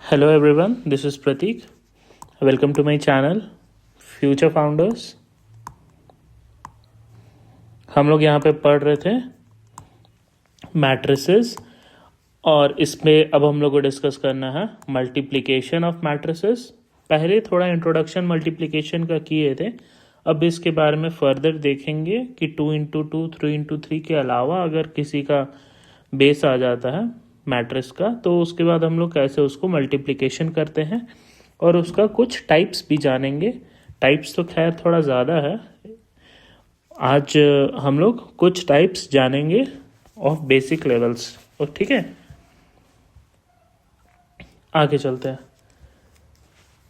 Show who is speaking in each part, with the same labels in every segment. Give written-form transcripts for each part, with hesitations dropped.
Speaker 1: Hello everyone, this is Pratik. Welcome to my channel Future Founders. हम लोग यहाँ पे पढ़ रहे थे मैट्रिसेस और इसमें अब हम लोग को डिस्कस करना है मल्टीप्लिकेशन ऑफ मैट्रिसेस। पहले थोड़ा इंट्रोडक्शन मल्टीप्लिकेशन का किए थे, अब इसके बारे में फर्दर देखेंगे कि 2 इंटू 2 3 इंटू 3 के अलावा अगर किसी का बेस आ जाता है मैट्रिक्स का तो उसके बाद हम लोग कैसे उसको मल्टीप्लिकेशन करते हैं और उसका कुछ टाइप्स भी जानेंगे। टाइप्स तो खैर थोड़ा ज़्यादा है, आज हम लोग कुछ टाइप्स जानेंगे ऑफ बेसिक लेवल्स। और ठीक है, आगे चलते हैं।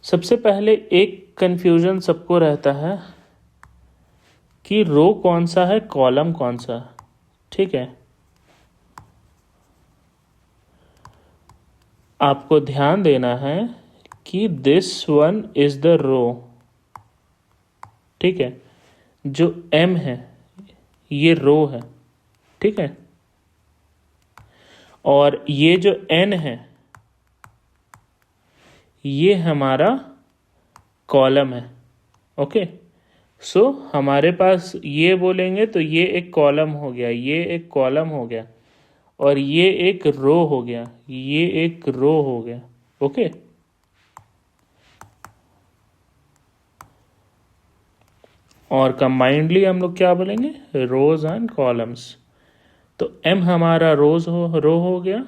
Speaker 1: सबसे पहले एक कंफ्यूजन सबको रहता है कि रो कौन सा है, कॉलम कौन सा है। ठीक है, आपको ध्यान देना है कि this one is the row. ठीक है, जो M है ये रो है। ठीक है, और ये जो N है ये हमारा कॉलम है। ओके, सो हमारे पास ये बोलेंगे तो ये एक कॉलम हो गया, ये एक कॉलम हो गया, और ये एक रो हो गया, ये एक रो हो गया। ओके, और कंबाइंडली हम लोग क्या बोलेंगे, रोज एंड कॉलम्स। तो M हमारा रो हो गया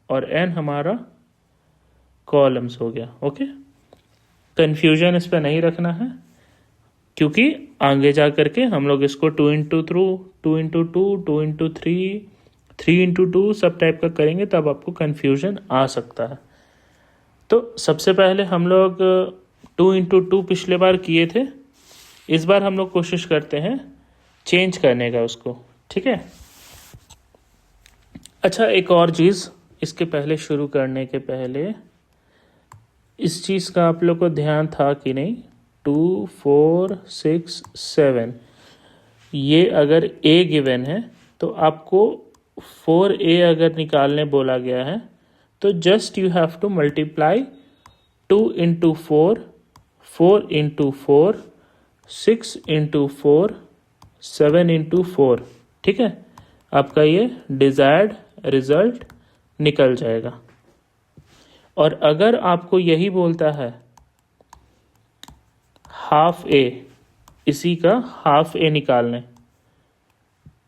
Speaker 1: और N हमारा कॉलम्स हो गया। ओके, कंफ्यूजन इस पर नहीं रखना है क्योंकि आगे जा करके हम लोग इसको 2 इंटू 2 इंटू 2 इंटू 3 इंटू 2 सब टाइप का करेंगे, तब आपको कन्फ्यूजन आ सकता है। तो सबसे पहले हम लोग 2 इंटू 2 पिछले बार किए थे, इस बार हम लोग कोशिश करते हैं चेंज करने का उसको। ठीक है, अच्छा एक और चीज़ इसके पहले शुरू करने के पहले, इस चीज़ का आप लोग को ध्यान था कि नहीं, 2 4 6 7 ये अगर A गिवन है तो आपको 4A अगर निकालने बोला गया है तो just you have to multiply 2 into 4 into 4 6 into 4 7 into 4। ठीक है, आपका ये डिजायर्ड रिजल्ट निकल जाएगा। और अगर आपको यही बोलता है हाफ ए, इसी का हाफ ए निकालने,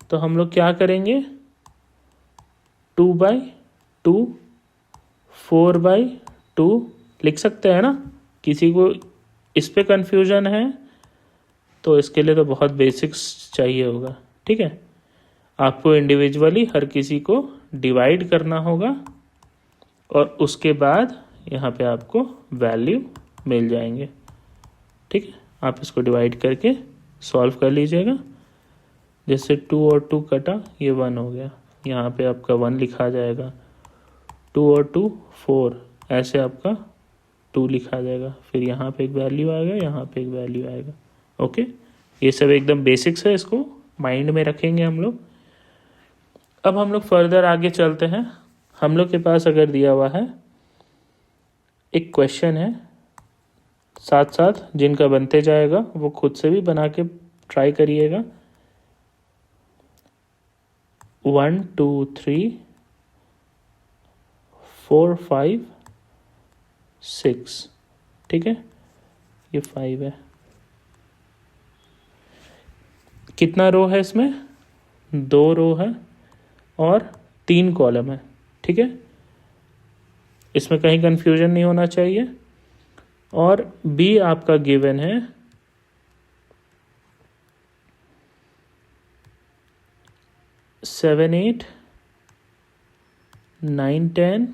Speaker 1: तो हम लोग क्या करेंगे, 2/2 4/2 लिख सकते हैं ना। किसी को इस पे कंफ्यूजन है तो इसके लिए तो बहुत बेसिक्स चाहिए होगा। ठीक है, आपको इंडिविजुअली हर किसी को डिवाइड करना होगा और उसके बाद यहाँ पे आपको वैल्यू मिल जाएंगे। ठीक है, आप इसको डिवाइड करके सॉल्व कर लीजिएगा। जैसे 2 और 2 कटा, ये 1 हो गया, यहाँ पे आपका 1 लिखा जाएगा। 2 और 2 4, ऐसे आपका 2 लिखा जाएगा। फिर यहाँ पे एक वैल्यू आएगा, यहाँ पे एक वैल्यू आएगा। ओके, ये सब एकदम बेसिक्स है, इसको माइंड में रखेंगे हम लोग। अब हम लोग फर्दर आगे चलते हैं। हम लोग के पास अगर दिया हुआ है एक क्वेश्चन है, साथ साथ जिनका बनते जाएगा वो खुद से भी बना के ट्राई करिएगा। 1 2 3 4 5 6। ठीक है, ये 5 है। कितना रो है इसमें, 2 रो है और 3 कॉलम है। ठीक है, इसमें कहीं कंफ्यूजन नहीं होना चाहिए। और बी आपका गिवन है 7 8 9 10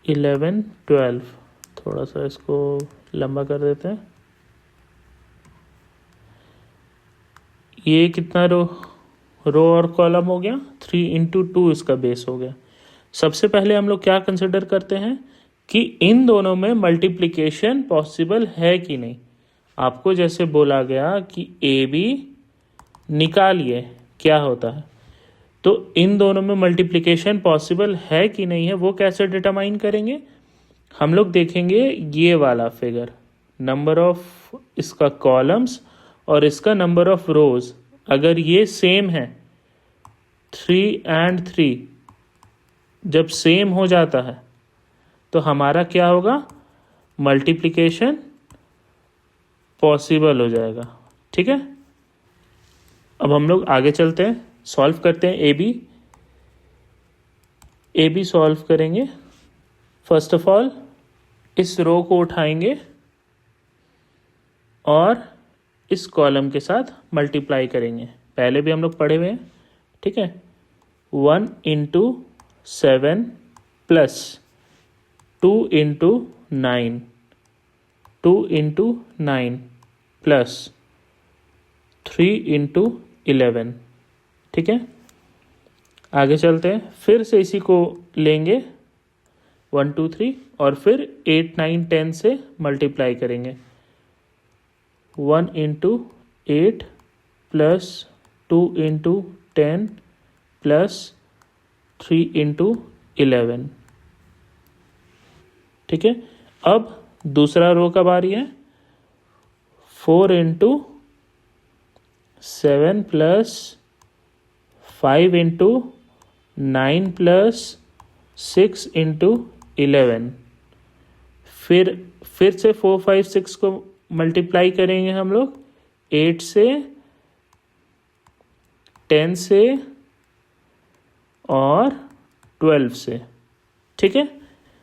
Speaker 1: 11 12। थोड़ा सा इसको लंबा कर देते हैं। ये कितना रो और कॉलम हो गया, 3 इंटू 2 इसका बेस हो गया। सबसे पहले हम लोग क्या कंसिडर करते हैं कि इन दोनों में मल्टीप्लिकेशन पॉसिबल है कि नहीं। आपको जैसे बोला गया कि AB निकालिए क्या होता है, तो इन दोनों में मल्टीप्लिकेशन पॉसिबल है कि नहीं है वो कैसे डिटरमाइन करेंगे? हम लोग देखेंगे ये वाला फिगर, नंबर ऑफ इसका कॉलम्स और इसका नंबर ऑफ रोज, अगर ये सेम है 3 and 3 जब सेम हो जाता है तो हमारा क्या होगा? मल्टीप्लिकेशन पॉसिबल हो जाएगा। ठीक है, अब हम लोग आगे चलते हैं, सॉल्व करते हैं। ए बी सॉल्व करेंगे। फर्स्ट ऑफ ऑल इस रो को उठाएंगे और इस कॉलम के साथ मल्टीप्लाई करेंगे। पहले भी हम लोग पढ़े हुए हैं। ठीक है, 1 into 7 plus 2 into 9, 2 into 9 plus 3 into 11। ठीक है, आगे चलते हैं, फिर से इसी को लेंगे 1 2 3 और फिर 8 9 10 से मल्टीप्लाई करेंगे। 1 into 8 plus 2 into 10 plus 3 into 11। ठीक है, अब दूसरा रो का बारी है। 4 into 7 plus 5 into 9 plus 6 into 11। फिर से 4 5 6 को मल्टीप्लाई करेंगे हम लोग 8 से, 10 से और 12 से। ठीक है,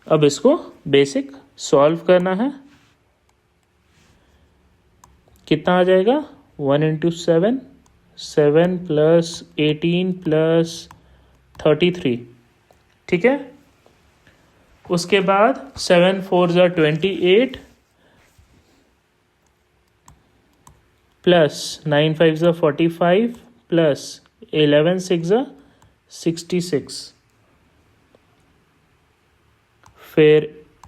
Speaker 1: अब इसको बेसिक सॉल्व करना है। कितना आ जाएगा? 1 into 7, 7 प्लस 18 प्लस 33। ठीक है, उसके बाद 7 4 28 प्लस 9 5 45 प्लस 11 6 66। फिर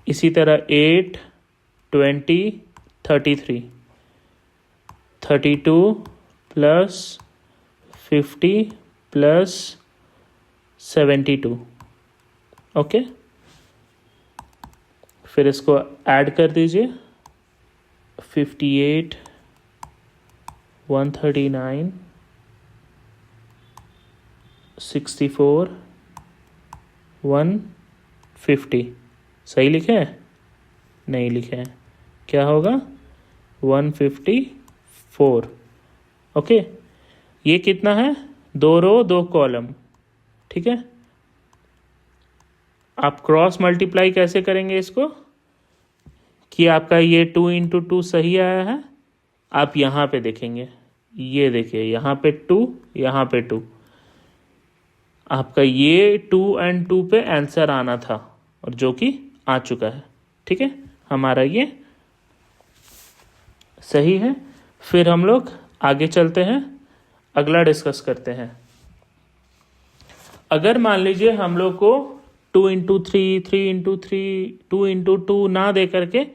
Speaker 1: इसी तरह 8 20 33, 32 प्लस 50 प्लस 72। ओके, फिर इसको ऐड कर दीजिए। 58 139 64 150। सही लिखे हैं? नहीं लिखे हैं। क्या होगा? 154। ओके, ये कितना है? 2 रो 2 कॉलम। ठीक है, आप क्रॉस मल्टीप्लाई कैसे करेंगे इसको कि आपका ये 2 into 2 सही आया है? आप यहाँ पे देखेंगे, ये देखिए यहाँ पे 2, यहाँ पे 2, आपका ये 2 and 2 पे आंसर आना था और जो कि आ चुका है। ठीक है, हमारा ये सही है। फिर हम लोग आगे चलते हैं, अगला डिस्कस करते हैं। अगर मान लीजिए हम लोग को 2 into 3, 3 into 3, 2 into 2 ना दे करके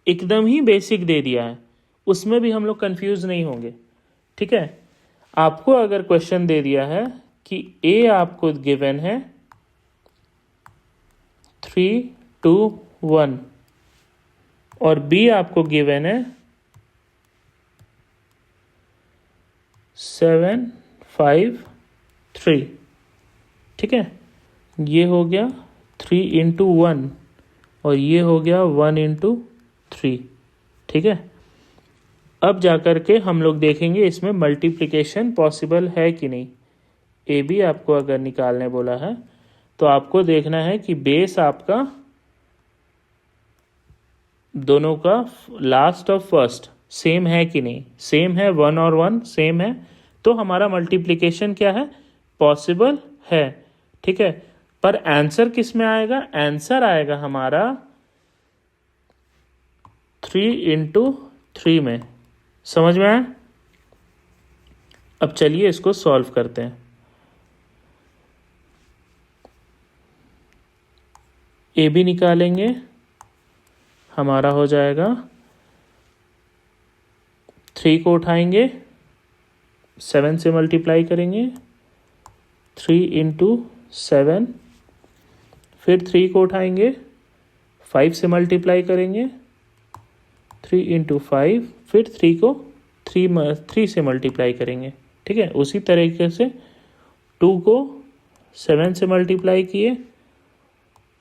Speaker 1: एकदम ही बेसिक दे दिया है, उसमें भी हम लोग कंफ्यूज नहीं होंगे। ठीक है, आपको अगर क्वेश्चन दे दिया है कि ए आपको गिवन है 3 2 1 और बी आपको गिवन है 7 5 3। ठीक है, ये हो गया 3 into 1 और ये हो गया 1 into 3। ठीक है, अब जाकर के हम लोग देखेंगे इसमें मल्टीप्लिकेशन पॉसिबल है कि नहीं। ए बी आपको अगर निकालने बोला है तो आपको देखना है कि बेस आपका दोनों का लास्ट और फर्स्ट सेम है कि नहीं। सेम है, 1 और 1 सेम है, तो हमारा मल्टीप्लिकेशन क्या है? पॉसिबल है। ठीक है, पर आंसर किस में आएगा? आंसर आएगा हमारा 3 into 3 में। समझ में आया? अब चलिए इसको सॉल्व करते हैं। ए बी निकालेंगे, हमारा हो जाएगा 3 को उठाएंगे, 7 से मल्टीप्लाई करेंगे, 3 × 7, फिर 3 को उठाएंगे, 5 से मल्टीप्लाई करेंगे, 3 × 5, फिर 3 को 3 से मल्टीप्लाई करेंगे, ठीक है। उसी तरीके से 2 को 7 से मल्टीप्लाई किए,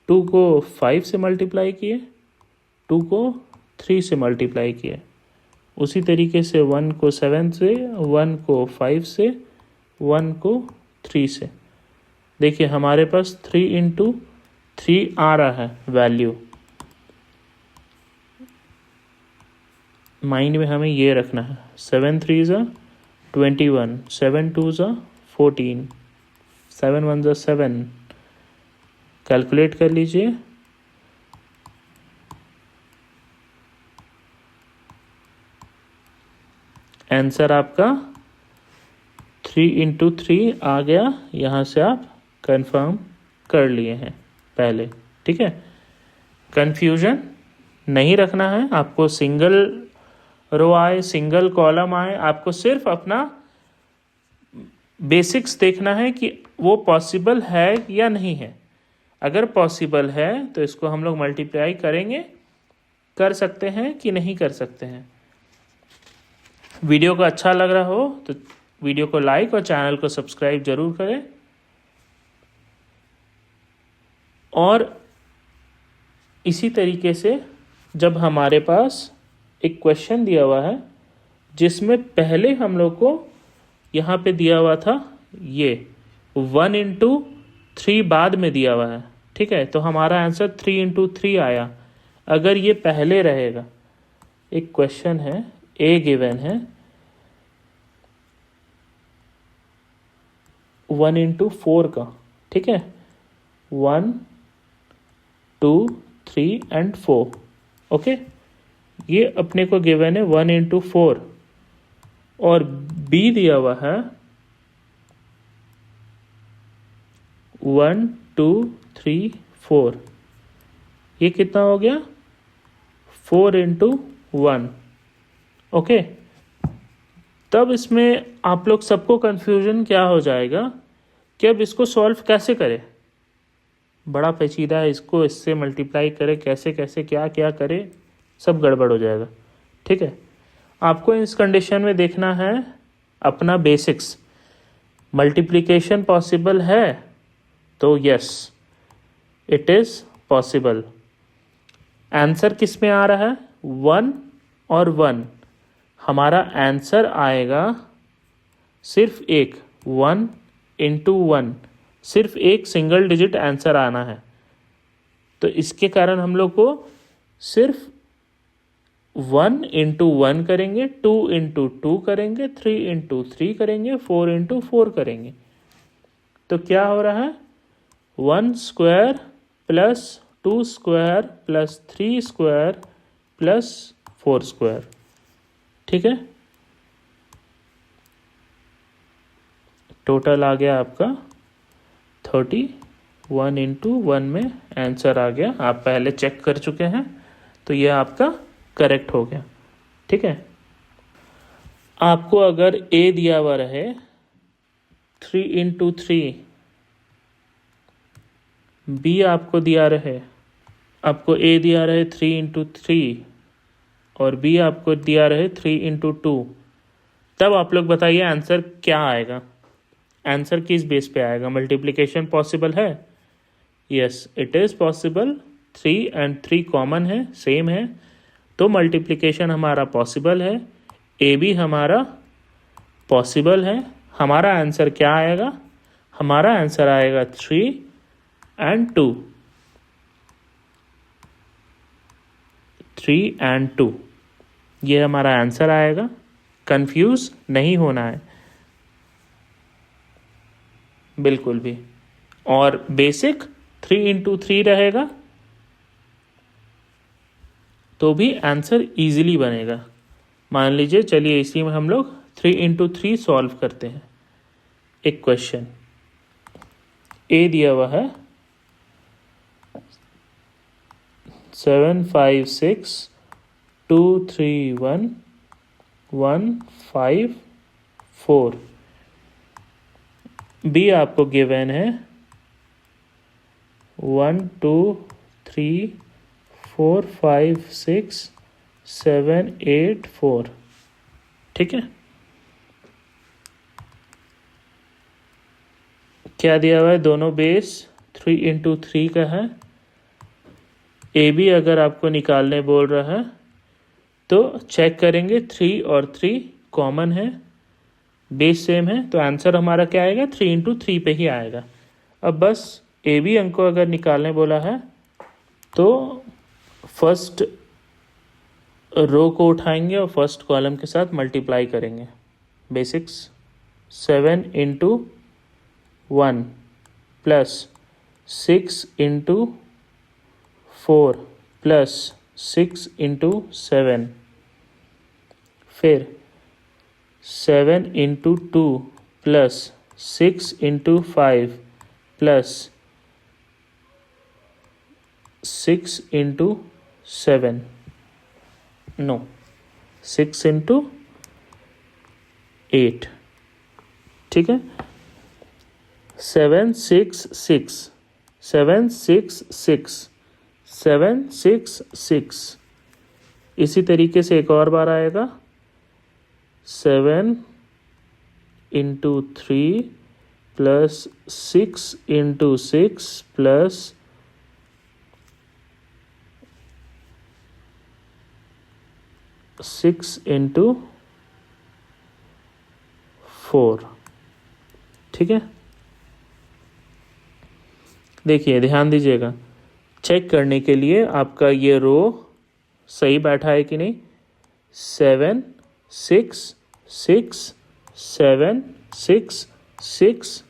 Speaker 1: 2 को 5 से मल्टीप्लाई किए, 2 को 3 से मल्टीप्लाई किए। उसी तरीके से 1 को 7 से, 1 को 5 से, 1 को 3 से। देखिए हमारे पास 3 × 3 आ रहा है वैल्यू। माइंड में हमें ये रखना है, 7 3 ज़ा 21, 7 2 ज़ा 14, 7 1 ज़ा 7। कैलकुलेट कर लीजिए, आंसर आपका 3 × 3 आ गया। यहाँ से आप कंफर्म कर लिए हैं पहले, ठीक है। कंफ्यूजन नहीं रखना है आपको, सिंगल रो आए सिंगल कॉलम आए, आपको सिर्फ अपना बेसिक्स देखना है कि वो पॉसिबल है या नहीं है। अगर पॉसिबल है तो इसको हम लोग मल्टीप्लाई करेंगे, कर सकते हैं कि नहीं कर सकते हैं। वीडियो को अच्छा लग रहा हो तो वीडियो को लाइक और चैनल को सब्सक्राइब जरूर करें। और इसी तरीके से जब हमारे पास एक क्वेश्चन दिया हुआ है जिसमें पहले हम लोग को यहाँ पे दिया हुआ था ये 1 × 3 बाद में दिया हुआ है, ठीक है, तो हमारा आंसर 3 × 3 आया। अगर ये पहले रहेगा, एक क्वेश्चन है, ए गिवन है 1 × 4 का, ठीक है, 1 2 3 एंड 4, ओके। ये अपने को गिवन है 1 × 4 और बी दिया हुआ है 1 2 3 4। ये कितना हो गया? 4 × 1, ओके। तब इसमें आप लोग सबको कंफ्यूजन क्या हो जाएगा कि अब इसको सॉल्व कैसे करें, बड़ा पेचीदा है, इसको इससे मल्टीप्लाई करें, कैसे कैसे क्या क्या करें, सब गड़बड़ हो जाएगा, ठीक है। आपको इस कंडीशन में देखना है अपना बेसिक्स। मल्टीप्लिकेशन पॉसिबल है तो yes it is possible. Answer किस में आ रहा है? 1 और 1। हमारा आंसर आएगा सिर्फ एक, 1 × 1, सिर्फ एक सिंगल डिजिट आंसर आना है। तो इसके कारण हम लोग को सिर्फ 1 × 1 करेंगे, 2 × 2 करेंगे, 3 × 3 करेंगे, 4 × 4 करेंगे। तो क्या हो रहा है? 1² + 2² + 3² + 4², ठीक है। टोटल आ गया आपका 30। 1 × 1 में आंसर आ गया, आप पहले चेक कर चुके हैं, तो यह आपका करेक्ट हो गया, ठीक है। आपको अगर ए दिया हुआ रहे 3 × 3, बी आपको दिया रहे, आपको ए दिया रहे 3 × 3 और बी आपको दिया रहे 3 × 2, तब आप लोग बताइए आंसर क्या आएगा? आंसर किस बेस पे आएगा? मल्टीप्लिकेशन पॉसिबल है? Yes it is possible. 3 और 3 कॉमन है, सेम है, तो मल्टीप्लिकेशन हमारा पॉसिबल है, ए भी हमारा पॉसिबल है। हमारा आंसर क्या आएगा? हमारा आंसर आएगा 3 और 2, 3 और 2, ये हमारा आंसर आएगा। कंफ्यूज नहीं होना है बिल्कुल भी। और बेसिक 3 × 3 रहेगा तो भी आंसर इजीली बनेगा। मान लीजिए, चलिए इसी में हम लोग 3 × 3 सॉल्व करते हैं। एक क्वेश्चन ए दिया हुआ है 7 5 6 2 3 1 1 5 4। बी आपको गिवन है 1 2 3 4 5 6 7 8 4। ठीक है, क्या दिया हुआ है? दोनों बेस 3 इंटू 3 का है। ए बी अगर आपको निकालने बोल रहा है तो चेक करेंगे 3 और 3 कॉमन है, बेस सेम है, तो आंसर हमारा क्या आएगा? 3 इंटू 3 पे ही आएगा। अब बस ए बी अंक को अगर निकालने बोला है तो फर्स्ट रो को उठाएंगे और फर्स्ट कॉलम के साथ मल्टीप्लाई करेंगे। Basics 7 into 1 plus 6 into 4 plus 6 into 7, फिर 7 into 2 plus 6 into 5 plus 6 into 7, no 6 into 8। ठीक है, 7 6 6 7 6 6 7 6 6। इसी तरीके से एक और बार आएगा 7 into 3 plus 6 into 6 plus 6 into 4। ठीक है, देखिए ध्यान दीजिएगा, चेक करने के लिए आपका ये रो सही बैठा है कि नहीं। 7 6 6 7 6 6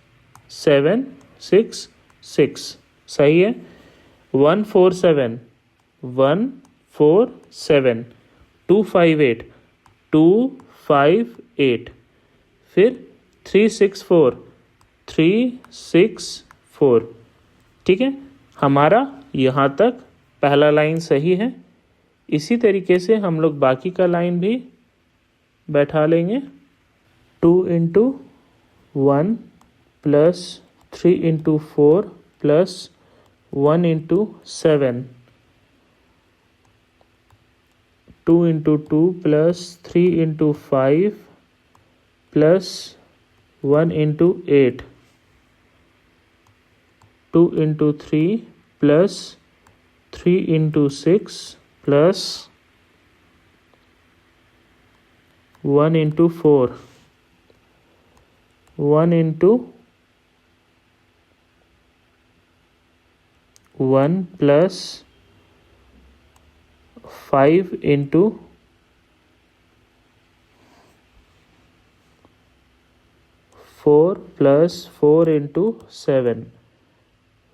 Speaker 1: 7 6 6 सही है। 1 4 7 1 4 7 2 5 8 2 5 8, फिर 3 6 4 3 6 4। ठीक है, हमारा यहाँ तक पहला लाइन सही है। इसी तरीके से हम लोग बाकी का लाइन भी बैठा लेंगे। 2 into 1 plus 3 into 4 plus 1 into 7, 2 into 2 plus 3 into 5 plus 1 into 8, 2 into 3 plus 3 into 6 plus 1 into 4, 1 into 1 plus 5 into 4 plus 4 into 7,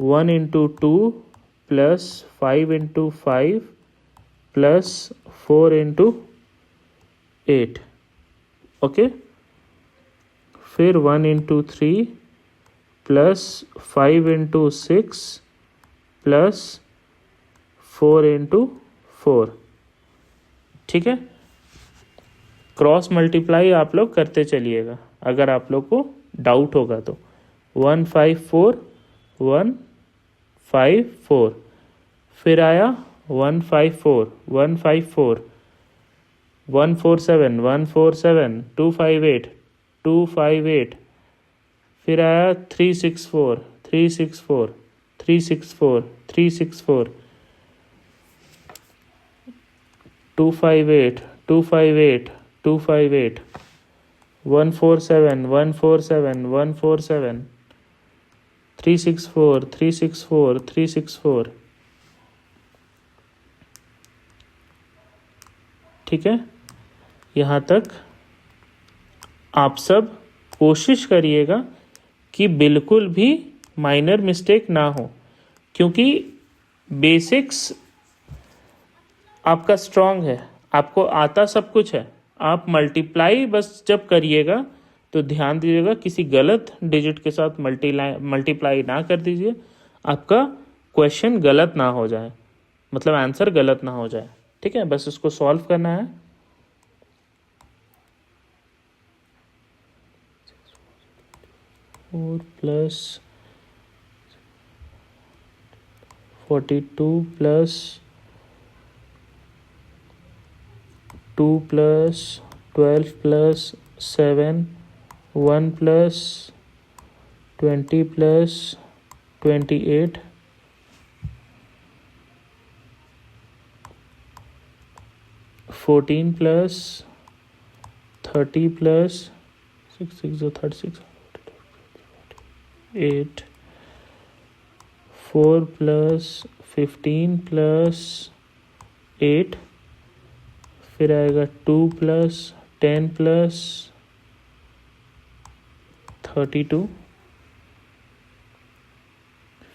Speaker 1: 1 into 2 plus 5 into 5 plus 4 into 8। Okay, फिर 1 into 3 plus 5 into 6 plus 4 into 4। ठीक है, cross multiply आप लोग करते चलिएगा अगर आप लोग को डाउट होगा तो। 1 5 4 1 5 4, फिर आया 1 5 4 1 5 4 1 4 7 1 4 7 2 5 8 2 5 8, फिर आया 3 6 4 3 6 4 3 6 4 3 6 4 2 5 8 2 5 8 2 5 8 1 4 7 1 4 7 1 4 7 3 6 4 3 6 4 3 6 4। ठीक है, यहाँ तक आप सब कोशिश करिएगा कि बिल्कुल भी माइनर मिस्टेक ना हो, क्योंकि बेसिक्स आपका स्ट्रांग है, आपको आता सब कुछ है। आप मल्टीप्लाई बस जब करिएगा तो ध्यान दीजिएगा किसी गलत डिजिट के साथ मल्टीप्लाई ना कर दीजिए, आपका क्वेश्चन गलत ना हो जाए, मतलब आंसर गलत ना हो जाए। ठीक है, बस इसको सॉल्व करना है। 4 plus 42 plus 2 plus 12 plus 7 1 plus 20 plus 28 14 plus 30 plus 6 6 36 8 4 plus 15 plus 8 फिर आएगा 2 प्लस 10 प्लस 32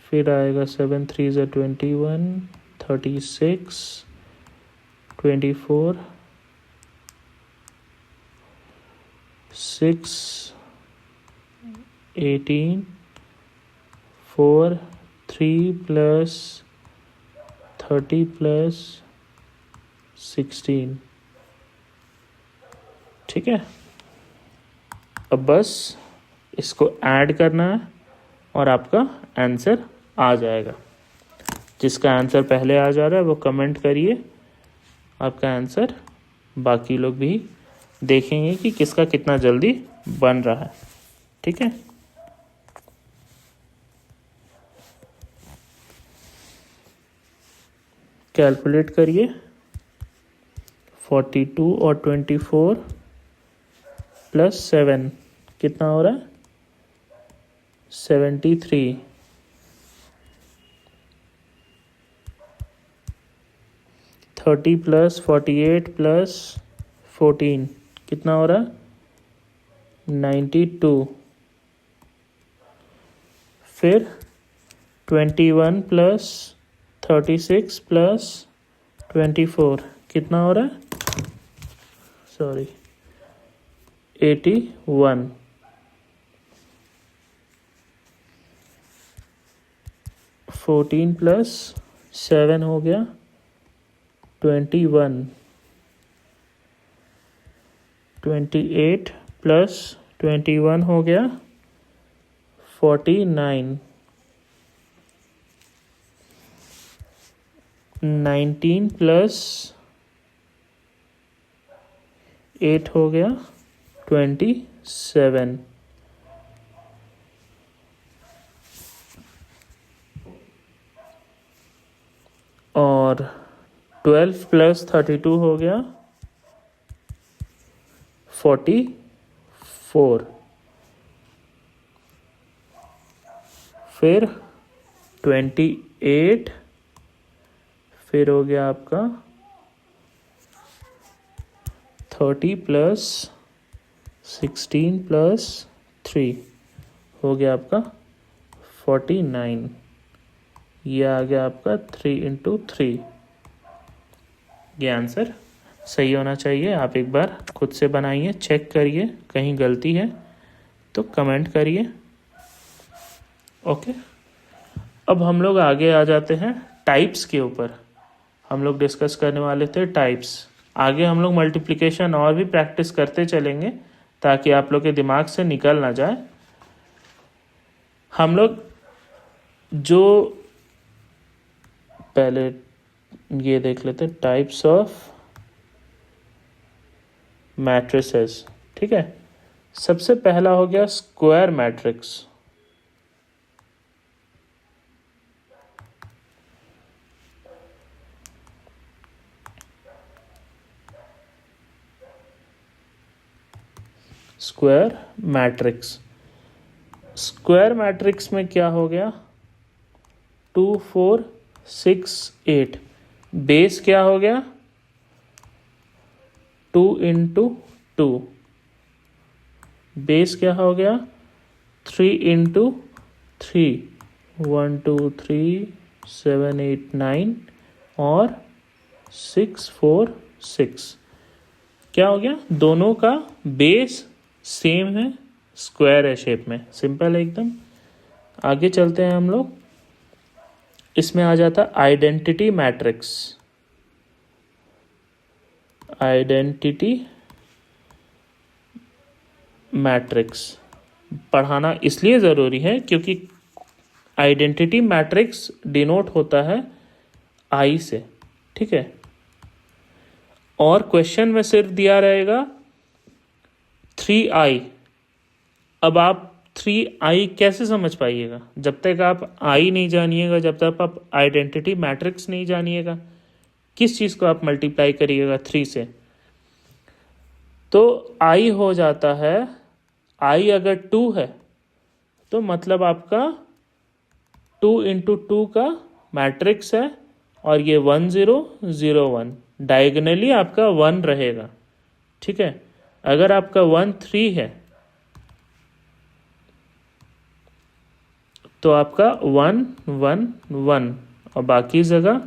Speaker 1: फिर आएगा 7 3 21 36 24 6 18 4 3 प्लस 30 प्लस 16। ठीक है, अब बस इसको ऐड करना है और आपका आंसर आ जाएगा। जिसका आंसर पहले आ जा रहा है वो कमेंट करिए आपका आंसर, बाकी लोग भी देखेंगे कि किसका कितना जल्दी बन रहा है। ठीक है, कैलकुलेट करिए। 42 और 24 प्लस 7 कितना हो रहा है? 73। 30 प्लस 48 प्लस 14 कितना हो रहा है? 92। फिर 21 प्लस 36 प्लस 24 कितना हो रहा है? 81। 14 प्लस 7 हो गया 21। 28 प्लस 21 हो गया 49। 19 प्लस 8 हो गया 27। और 12 प्लस 32 हो गया 44। फिर 28 फिर हो गया आपका 30 प्लस 16 प्लस 3 हो गया आपका 49। ये आ गया आपका 3 इंटू 3। ये आंसर सही होना चाहिए। आप एक बार खुद से बनाइए, चेक करिए, कहीं गलती है तो कमेंट करिए। ओके, अब हम लोग आगे आ जाते हैं टाइप्स के ऊपर। हम लोग डिस्कस करने वाले थे टाइप्स। आगे हम लोग मल्टीप्लिकेशन और भी प्रैक्टिस करते चलेंगे ताकि आप लोग के दिमाग से निकल ना जाए। हम लोग जो पहले ये देख लेते हैं टाइप्स ऑफ मैट्रिसेस। ठीक है, सबसे पहला हो गया square matrix. Square matrix, square matrix में क्या हो गया? 2 4 6 8। बेस क्या हो गया? 2 इंटू 2। बेस क्या हो गया? 3 इंटू 3। 1 2 3 7 8 9 और 6 4 6। क्या हो गया? दोनों का बेस सेम है, स्क्वायर है शेप में, सिंपल है एकदम। आगे चलते हैं हम लोग। इसमें आ जाता आइडेंटिटी मैट्रिक्स। आइडेंटिटी मैट्रिक्स पढ़ाना इसलिए ज़रूरी है क्योंकि आइडेंटिटी मैट्रिक्स डिनोट होता है आई से, ठीक है। और क्वेश्चन में सिर्फ दिया रहेगा 3i। अब आप 3i कैसे समझ पाइएगा? जब तक आप आई नहीं जानिएगा, जब तक आप आइडेंटिटी मैट्रिक्स नहीं जानिएगा, किस चीज़ को आप मल्टीप्लाई करिएगा 3 से? तो i हो जाता है, i अगर 2 है तो मतलब आपका 2 इंटू 2 का मैट्रिक्स है, और ये 1 0 0 1, डायगनली आपका 1 रहेगा, ठीक है। अगर आपका 1 3 है तो आपका 1 1 1 और बाकी जगह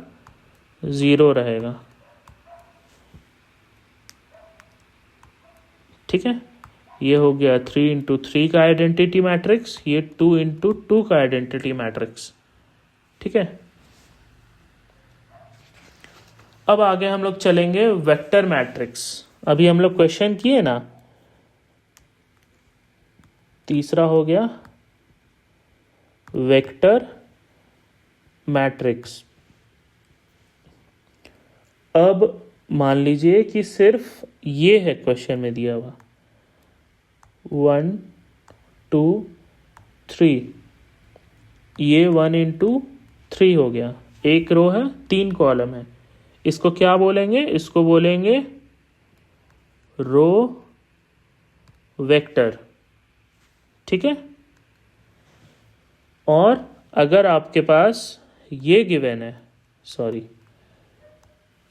Speaker 1: 0 रहेगा, ठीक है। ये हो गया 3 इंटू 3 का आइडेंटिटी मैट्रिक्स, ये 2 इंटू 2 का आइडेंटिटी मैट्रिक्स, ठीक है। अब आगे हम लोग चलेंगे वेक्टर मैट्रिक्स। अभी हम लोग क्वेश्चन किए ना, तीसरा हो गया वेक्टर मैट्रिक्स। अब मान लीजिए कि सिर्फ ये है क्वेश्चन में दिया हुआ 1 2 3, ये 1 इंटू 3 हो गया, एक रो है 3 कॉलम है, इसको क्या बोलेंगे? इसको बोलेंगे रो वेक्टर, ठीक है। और अगर आपके पास ये गिवन है,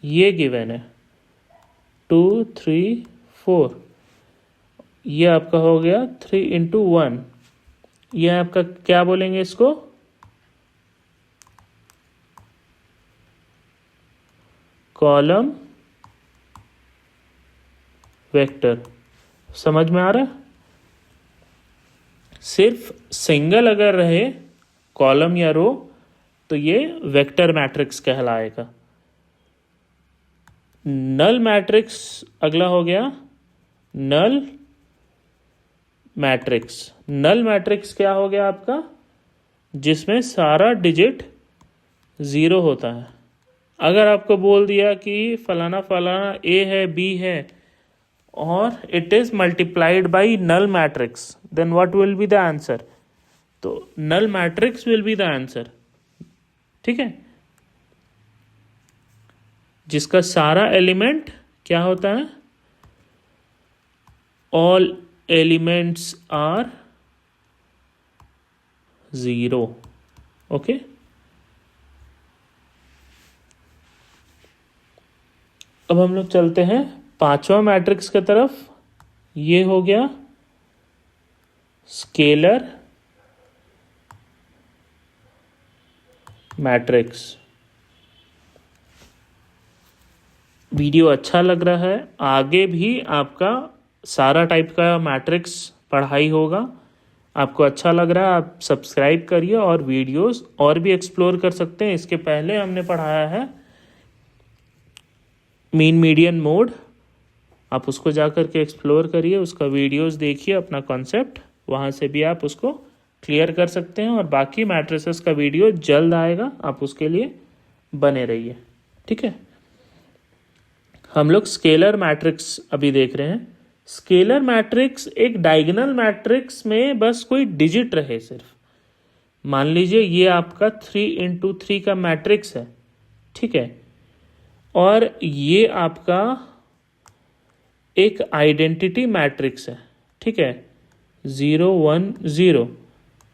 Speaker 1: ये गिवन है 2 3 4, ये आपका हो गया 3 इंटू 1, ये आपका क्या बोलेंगे इसको? Column vector. समझ में आ रहा है? सिर्फ सिंगल अगर रहे कॉलम या रो तो ये वेक्टर मैट्रिक्स कहलाएगा। नल मैट्रिक्स अगला हो गया नल मैट्रिक्स। नल मैट्रिक्स क्या हो गया आपका? जिसमें सारा डिजिट 0 होता है। अगर आपको बोल दिया कि फलाना फलाना ए है बी है और it is multiplied by null matrix, then what will be the answer? तो null matrix will be the answer, ठीक है। जिसका सारा एलिमेंट क्या होता है? All elements are 0, okay. अब हम लोग चलते हैं पांचवा मैट्रिक्स की तरफ। ये हो गया स्केलर मैट्रिक्स। वीडियो अच्छा लग रहा है, आगे भी आपका सारा टाइप का मैट्रिक्स पढ़ाई होगा। आपको अच्छा लग रहा है, आप सब्सक्राइब करिए और वीडियोस और भी एक्सप्लोर कर सकते हैं। इसके पहले हमने पढ़ाया है मीन मीडियन मोड, आप उसको जा कर के एक्सप्लोर करिए, उसका वीडियोस देखिए, अपना कॉन्सेप्ट वहाँ से भी आप उसको क्लियर कर सकते हैं। और बाकी मैट्रिसेस का वीडियो जल्द आएगा, आप उसके लिए बने रहिए, ठीक है। हम लोग स्केलर मैट्रिक्स अभी देख रहे हैं। स्केलर मैट्रिक्स एक डायगोनल मैट्रिक्स में बस कोई डिजिट रहे सिर्फ। मान लीजिए ये आपका 3 इंटू 3 का मैट्रिक्स है, ठीक है, और ये आपका एक आइडेंटिटी मैट्रिक्स है, ठीक है, 0 1 0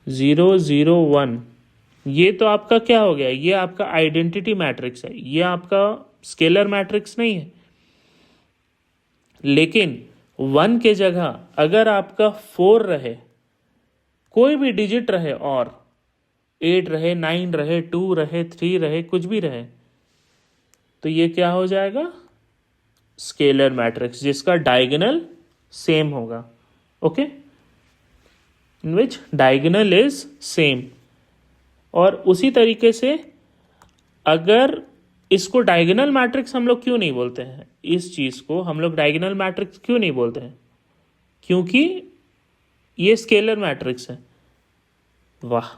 Speaker 1: 0 0 1। ये तो आपका क्या हो गया? ये आपका आइडेंटिटी मैट्रिक्स है, ये आपका स्केलर मैट्रिक्स नहीं है। लेकिन 1 के जगह अगर आपका 4 रहे, कोई भी डिजिट रहे, और 8 रहे, 9 रहे, 2 रहे, 3 रहे, कुछ भी रहे, तो ये क्या हो जाएगा? स्केलर मैट्रिक्स, जिसका डायगोनल सेम होगा, okay, in which diagonal is same. और उसी तरीके से अगर इसको डायगोनल मैट्रिक्स हम लोग क्यों नहीं बोलते हैं? इस चीज को हम लोग डायगोनल मैट्रिक्स क्यों नहीं बोलते हैं? क्योंकि ये स्केलर मैट्रिक्स है। वाह,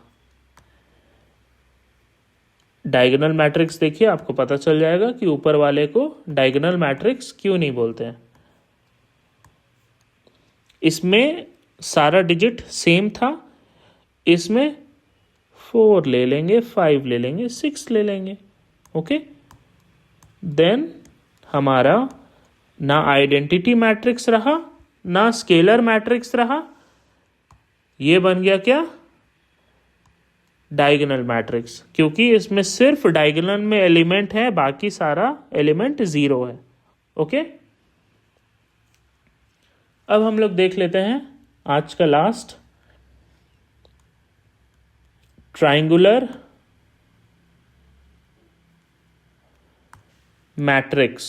Speaker 1: डायगोनल मैट्रिक्स देखिए, आपको पता चल जाएगा कि ऊपर वाले को डायगोनल मैट्रिक्स क्यों नहीं बोलते हैं। इसमें सारा डिजिट सेम था, इसमें 4 ले लेंगे, 5 ले लेंगे, 6 ले लेंगे। ओके, देन हमारा ना आइडेंटिटी मैट्रिक्स रहा ना स्केलर मैट्रिक्स रहा, ये बन गया क्या, डायगोनल मैट्रिक्स, क्योंकि इसमें सिर्फ डायगोनल में एलिमेंट है, बाकी सारा एलिमेंट 0 है। ओके, अब हम लोग देख लेते हैं आज का last, triangular matrix.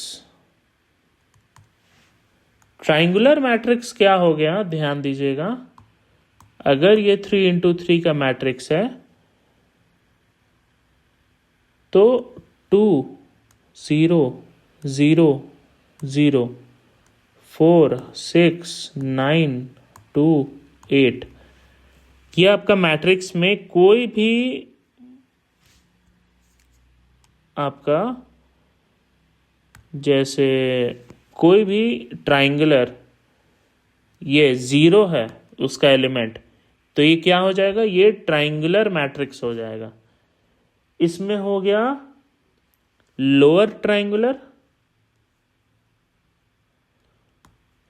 Speaker 1: Triangular matrix क्या हो गया, ध्यान दीजिएगा। अगर ये 3x3 का मैट्रिक्स है तो 2 0 0 0 4 6 9 2 8, ये आपका मैट्रिक्स में कोई भी आपका जैसे कोई भी ट्राइंगुलर ये 0 है उसका एलिमेंट, तो ये क्या हो जाएगा, ये ट्राइंगुलर मैट्रिक्स हो जाएगा। इसमें हो गया लोअर ट्राइंगुलर,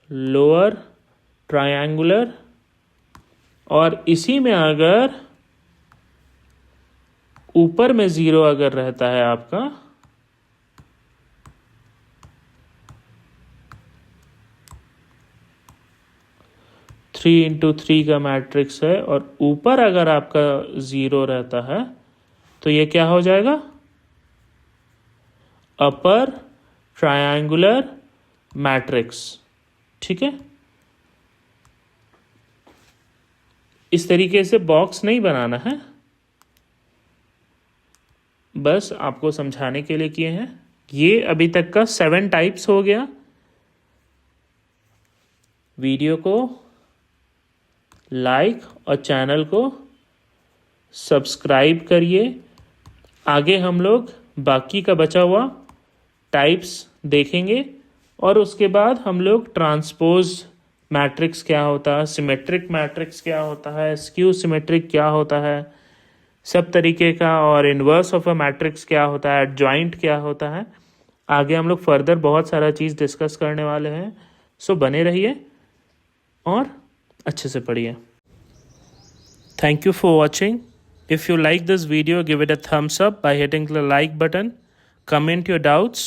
Speaker 1: लोअर ट्रायंगुलर, और इसी में अगर ऊपर में 0 अगर रहता है आपका, थ्री इंटू थ्री का मैट्रिक्स है और ऊपर अगर आपका 0 रहता है तो ये क्या हो जाएगा, अपर ट्रायंगुलर मैट्रिक्स। ठीक है, इस तरीके से बॉक्स नहीं बनाना है, बस आपको समझाने के लिए किए हैं। ये अभी तक का 7 टाइप्स हो गया। वीडियो को लाइक और चैनल को सब्सक्राइब करिए। आगे हम लोग बाकी का बचा हुआ टाइप्स देखेंगे और उसके बाद हम लोग ट्रांसपोज मैट्रिक्स क्या होता है, सिमेट्रिक मैट्रिक्स क्या होता है, स्क्यू सिमेट्रिक क्या होता है, सब तरीके का, और इन्वर्स ऑफ अ मैट्रिक्स क्या होता है, एडजॉइंट क्या होता है। आगे हम लोग फर्दर बहुत सारा चीज़ डिस्कस करने वाले हैं। सो बने रहिए और अच्छे से पढ़िए। Thank you for watching. If you like this video, give it a thumbs up by hitting the like button. Comment your doubts.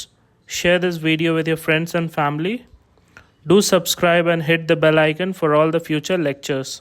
Speaker 1: Share this video with your friends and family. Do subscribe and hit the bell icon for all the future lectures.